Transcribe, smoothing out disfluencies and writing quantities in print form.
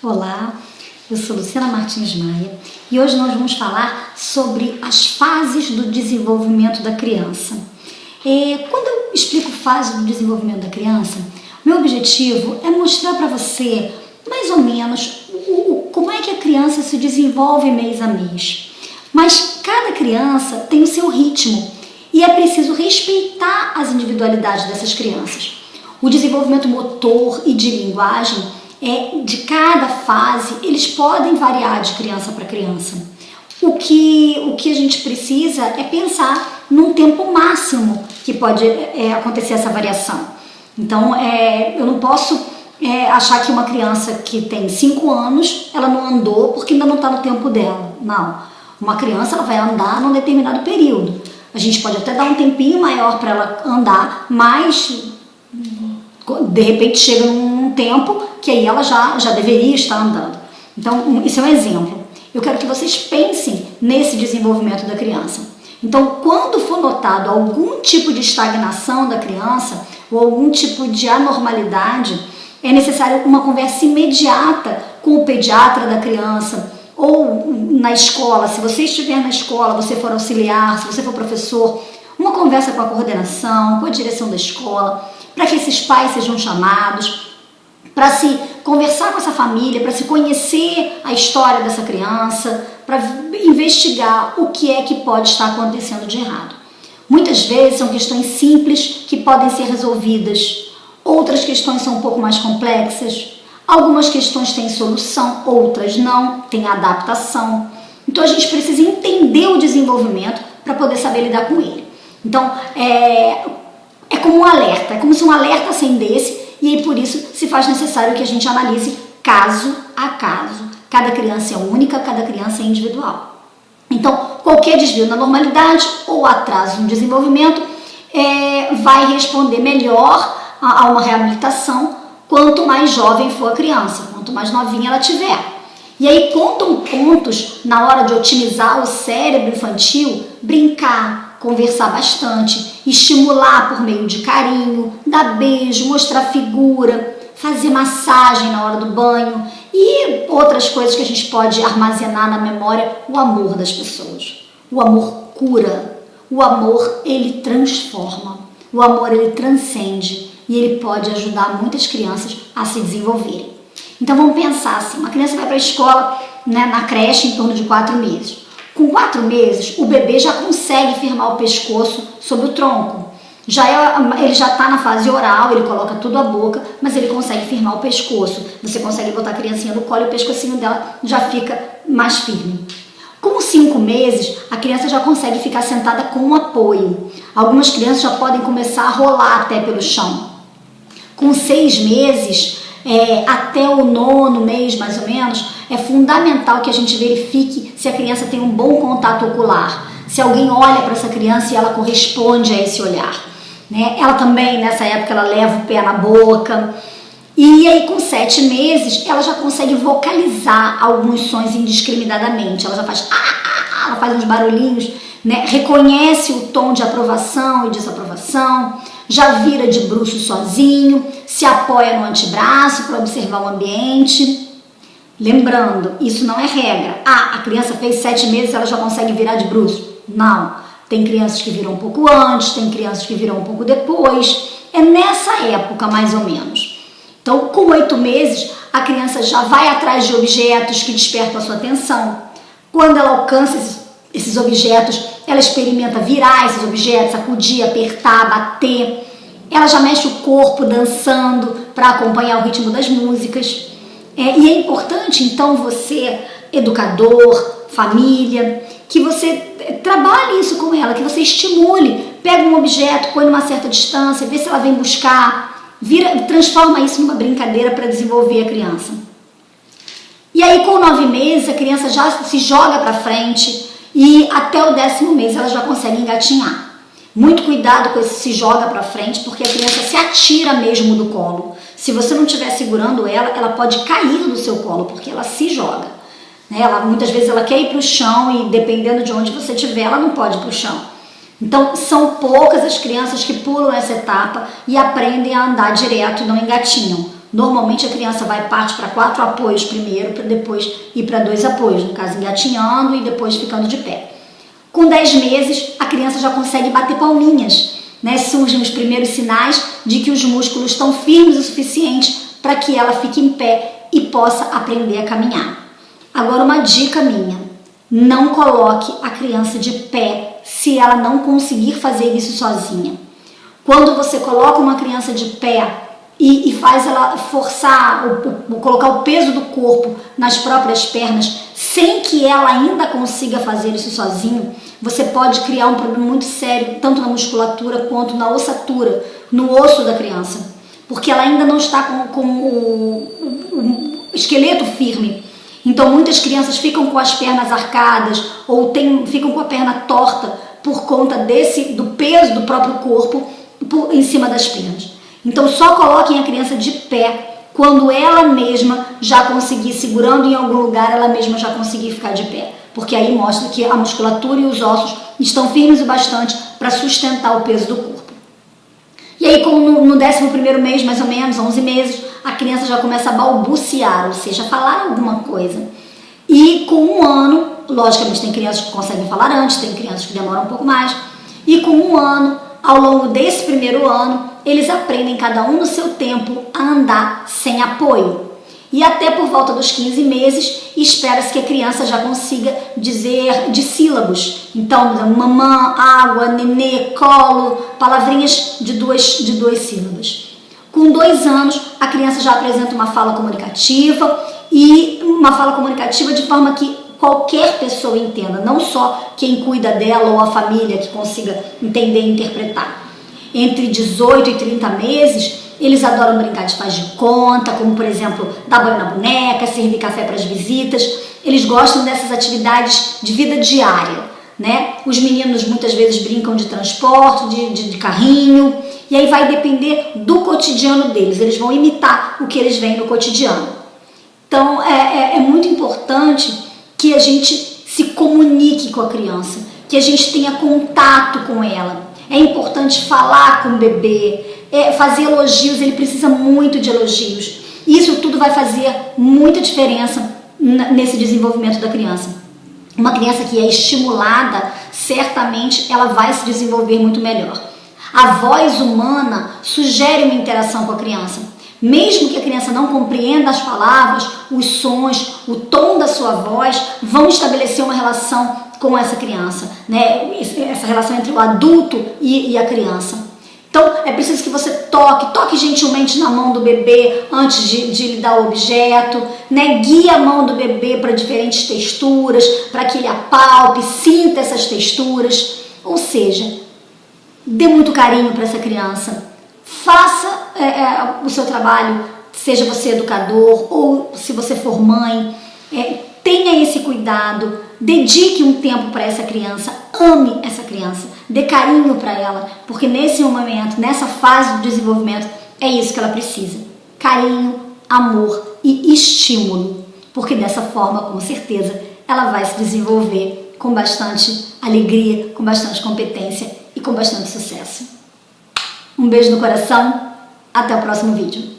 Olá, eu sou Luciana Martins Maia e hoje nós vamos falar sobre as fases do desenvolvimento da criança. Quando eu explico fase do desenvolvimento da criança, meu objetivo é mostrar para você mais ou menos como é que a criança se desenvolve mês a mês. Mas cada criança tem o seu ritmo e é preciso respeitar as individualidades dessas crianças. O desenvolvimento motor e de linguagem de cada fase, eles podem variar de criança para criança. O que a gente precisa é pensar num tempo máximo que pode acontecer essa variação. Então, eu não posso achar que uma criança que tem 5 anos, ela não andou porque ainda não está no tempo dela. Não. Uma criança ela vai andar num determinado período. A gente pode até dar um tempinho maior para ela andar, mas de repente chega num tempo que aí ela já deveria estar andando. Então, isso é um exemplo. Eu quero que vocês pensem nesse desenvolvimento da criança. Então, quando for notado algum tipo de estagnação da criança ou algum tipo de anormalidade, é necessário uma conversa imediata com o pediatra da criança ou na escola. Se você estiver na escola, você for auxiliar, se você for professor, uma conversa com a coordenação, com a direção da escola, para que esses pais sejam chamados, para se conversar com essa família, para se conhecer a história dessa criança, para investigar o que é que pode estar acontecendo de errado. Muitas vezes são questões simples que podem ser resolvidas, outras questões são um pouco mais complexas, algumas questões têm solução, outras não, têm adaptação. Então a gente precisa entender o desenvolvimento para poder saber lidar com ele. Então, é como um alerta, é como se um alerta acendesse e aí por isso se faz necessário que a gente analise caso a caso. Cada criança é única, cada criança é individual. Então, qualquer desvio na normalidade ou atraso no desenvolvimento vai responder melhor a uma reabilitação quanto mais jovem for a criança, quanto mais novinha ela tiver. E aí contam pontos na hora de otimizar o cérebro infantil, brincar, conversar bastante, estimular por meio de carinho, dar beijo, mostrar figura, fazer massagem na hora do banho e outras coisas que a gente pode armazenar na memória. O amor das pessoas. O amor cura. O amor, ele transforma. O amor, ele transcende e ele pode ajudar muitas crianças a se desenvolverem. Então vamos pensar assim, uma criança vai para a escola, na creche em torno de 4 meses. Com 4 meses, o bebê já consegue firmar o pescoço sobre o tronco. Ele já está na fase oral, ele coloca tudo à boca, mas ele consegue firmar o pescoço. Você consegue botar a criancinha no colo e o pescocinho dela já fica mais firme. Com 5 meses, a criança já consegue ficar sentada com um apoio. Algumas crianças já podem começar a rolar até pelo chão. Com 6 meses, até o 9º mês mais ou menos, é fundamental que a gente verifique se a criança tem um bom contato ocular, se alguém olha para essa criança e ela corresponde a esse olhar. Ela também, nessa época, ela leva o pé na boca. E aí, com 7 meses, ela já consegue vocalizar alguns sons indiscriminadamente. Ela já faz, ela faz uns barulhinhos, reconhece o tom de aprovação e desaprovação, já vira de bruços sozinho, se apoia no antebraço para observar o ambiente. Lembrando, isso não é regra. A criança fez 7 meses, ela já consegue virar de bruço. Não. Tem crianças que viram um pouco antes, tem crianças que viram um pouco depois. É nessa época, mais ou menos. Então, com 8 meses, a criança já vai atrás de objetos que despertam a sua atenção. Quando ela alcança esses objetos, ela experimenta virar esses objetos, sacudir, apertar, bater. Ela já mexe o corpo dançando para acompanhar o ritmo das músicas. E é importante, então, você, educador, família, que você trabalhe isso com ela, que você estimule, pega um objeto, põe numa certa distância, vê se ela vem buscar, transforma isso numa brincadeira para desenvolver a criança. E aí, com 9 meses, a criança já se joga para frente e até o 10º mês ela já consegue engatinhar. Muito cuidado com esse se joga para frente, porque a criança se atira mesmo do colo. Se você não estiver segurando ela, ela pode cair do seu colo, porque ela se joga. Muitas vezes ela quer ir para o chão e dependendo de onde você estiver, ela não pode ir para o chão. Então, são poucas as crianças que pulam essa etapa e aprendem a andar direto e não engatinham. Normalmente a criança vai parte para 4 apoios primeiro, para depois ir para 2 apoios, no caso engatinhando e depois ficando de pé. Com 10 meses, a criança já consegue bater palminhas, né? Surgem os primeiros sinais de que os músculos estão firmes o suficiente para que ela fique em pé e possa aprender a caminhar. Agora uma dica minha, não coloque a criança de pé se ela não conseguir fazer isso sozinha. Quando você coloca uma criança de pé e faz ela forçar, colocar o peso do corpo nas próprias pernas, sem que ela ainda consiga fazer isso sozinho, você pode criar um problema muito sério, tanto na musculatura quanto na ossatura, no osso da criança, porque ela ainda não está com o esqueleto firme. Então muitas crianças ficam com as pernas arcadas ou ficam com a perna torta por conta do peso do próprio corpo em cima das pernas. Então só coloquem a criança de pé quando ela mesma já conseguir, segurando em algum lugar, ela mesma já conseguir ficar de pé. Porque aí mostra que a musculatura e os ossos estão firmes o bastante para sustentar o peso do corpo. E aí no 11º mês, mais ou menos, 11 meses, a criança já começa a balbuciar, ou seja, falar alguma coisa. E com 1 ano, logicamente tem crianças que conseguem falar antes, tem crianças que demoram um pouco mais, e com 1 ano, ao longo desse primeiro ano, eles aprendem cada um no seu tempo a andar sem apoio. E até por volta dos 15 meses, espera-se que a criança já consiga dizer de sílabos. Então, mamã, água, nenê, colo, palavrinhas de duas sílabas. Com 2 anos, a criança já apresenta uma fala comunicativa e uma fala comunicativa de forma que qualquer pessoa entenda, não só quem cuida dela ou a família que consiga entender e interpretar. Entre 18 e 30 meses, eles adoram brincar de faz de conta, como por exemplo, dar banho na boneca, servir café para as visitas. Eles gostam dessas atividades de vida diária, né? Os meninos muitas vezes brincam de transporte, de carrinho, e aí vai depender do cotidiano deles. Eles vão imitar o que eles veem no cotidiano. Então é muito importante que a gente se comunique com a criança, que a gente tenha contato com ela. É importante falar com o bebê, fazer elogios, ele precisa muito de elogios. Isso tudo vai fazer muita diferença nesse desenvolvimento da criança. Uma criança que é estimulada, certamente ela vai se desenvolver muito melhor. A voz humana sugere uma interação com a criança. Mesmo que a criança não compreenda as palavras, os sons, o tom da sua voz, vão estabelecer uma relação com essa criança, né? Essa relação entre o adulto e a criança. Então é preciso que você toque gentilmente na mão do bebê antes de lhe dar o objeto, né? Guie a mão do bebê para diferentes texturas, para que ele apalpe, sinta essas texturas. Ou seja, dê muito carinho para essa criança. Faça o seu trabalho, seja você educador ou se você for mãe, tenha esse cuidado, dedique um tempo para essa criança, ame essa criança, dê carinho para ela, porque nesse momento, nessa fase do desenvolvimento, é isso que ela precisa: carinho, amor e estímulo, porque dessa forma, com certeza, ela vai se desenvolver com bastante alegria, com bastante competência e com bastante sucesso. Um beijo no coração, até o próximo vídeo.